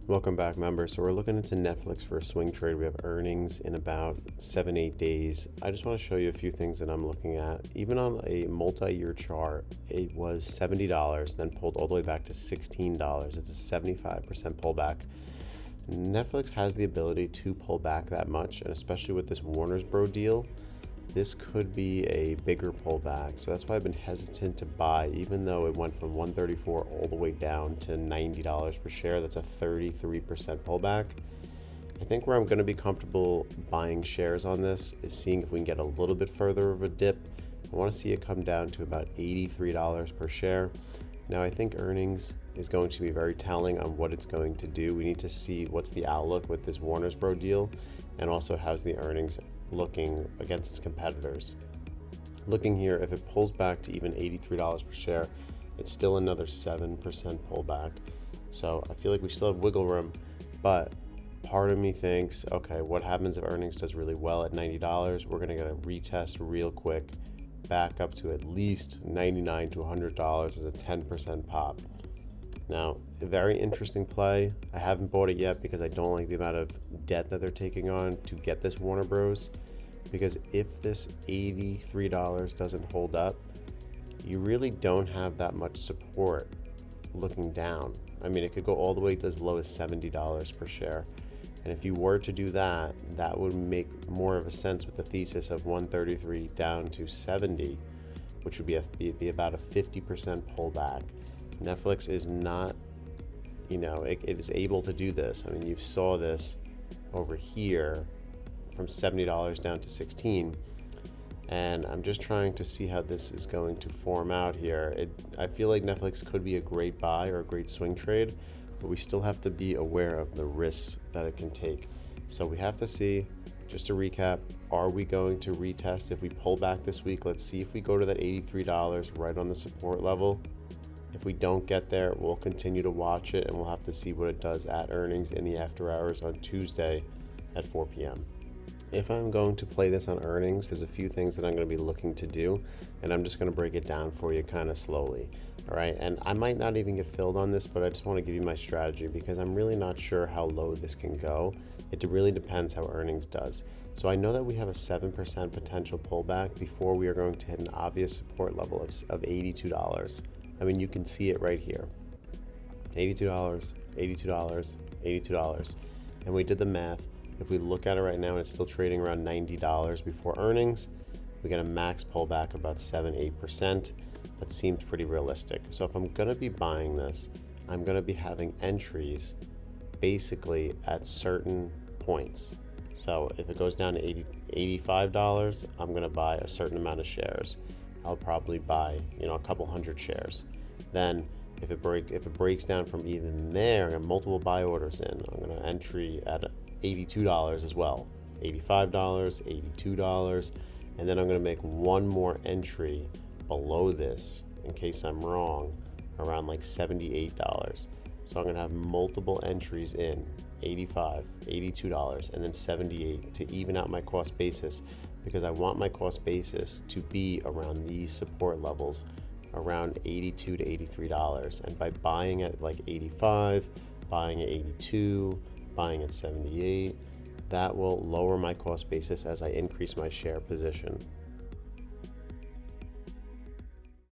Welcome back, members. So we're looking into Netflix for a swing trade. We have earnings in about 7-8 days. I just want to show you a few things that I'm looking at. Even on a multi-year chart, it was $70, then pulled all the way back to $16. It's a 75% pullback. Netflix has the ability to pull back that much, and especially with this Warner's Bro deal, this could be a bigger pullback. So that's why I've been hesitant to buy, even though it went from $134 all the way down to $90 per share. That's a 33% pullback. I think where I'm going to be comfortable buying shares on this is seeing if we can get a little bit further of a dip. I want to see it come down to about $83 per share. Now, I think earnings is going to be very telling on what it's going to do. We need to see what's the outlook with this Warner's Bro deal, and also how's the earnings looking against its competitors. Looking here, if it pulls back to even $83 per share, it's still another 7% pullback. So I feel like we still have wiggle room, but part of me thinks, okay, what happens if earnings does really well at $90? We're going to get a retest real quick, back up to at least $99 to $100 as a 10% pop. Now, a very interesting play. I haven't bought it yet because I don't like the amount of debt that they're taking on to get this Warner Bros. Because if this $83 doesn't hold up, you really don't have that much support looking down. I mean, it could go all the way to as low as $70 per share. And if you were to do that, that would make more of a sense with the thesis of 133 down to 70, which would be about a 50% pullback. Netflix is not, it is able to do this. I mean, you saw this over here from $70 down to $16. And I'm just trying to see how this is going to form out here. I feel like Netflix could be a great buy or a great swing trade, but we still have to be aware of the risks that it can take. So we have to see, just to recap, are we going to retest if we pull back this week? Let's see if we go to that $83 right on the support level. If we don't get there, we'll continue to watch it, and we'll have to see what it does at earnings in the after hours on Tuesday at 4 p.m. If I'm going to play this on earnings, there's a few things that I'm going to be looking to do, and I'm just going to break it down for you kind of slowly. All right, and I might not even get filled on this, but I just want to give you my strategy because I'm really not sure how low this can go. It really depends how earnings does. So I know that we have a 7% potential pullback before we are going to hit an obvious support level of $82. I mean, you can see it right here. $82, $82, $82. And we did the math. If we look at it right now and it's still trading around $90 before earnings, we get a max pullback about 7-8%. That seems pretty realistic. So if I'm going to be buying this, I'm going to be having entries basically at certain points. So if it goes down to $85, I'm going to buy a certain amount of shares. I'll probably buy, a couple hundred shares. Then if it breaks down from even there, I got multiple buy orders in, I'm going to entry at $82 as well. $85, $82, and then I'm going to make one more entry below this in case I'm wrong, around like $78. So I'm going to have multiple entries in $85, $82, and then $78 to even out my cost basis, because I want my cost basis to be around these support levels, around $82 to $83. And by buying at like 85, buying at 82, buying at 78, that will lower my cost basis as I increase my share position.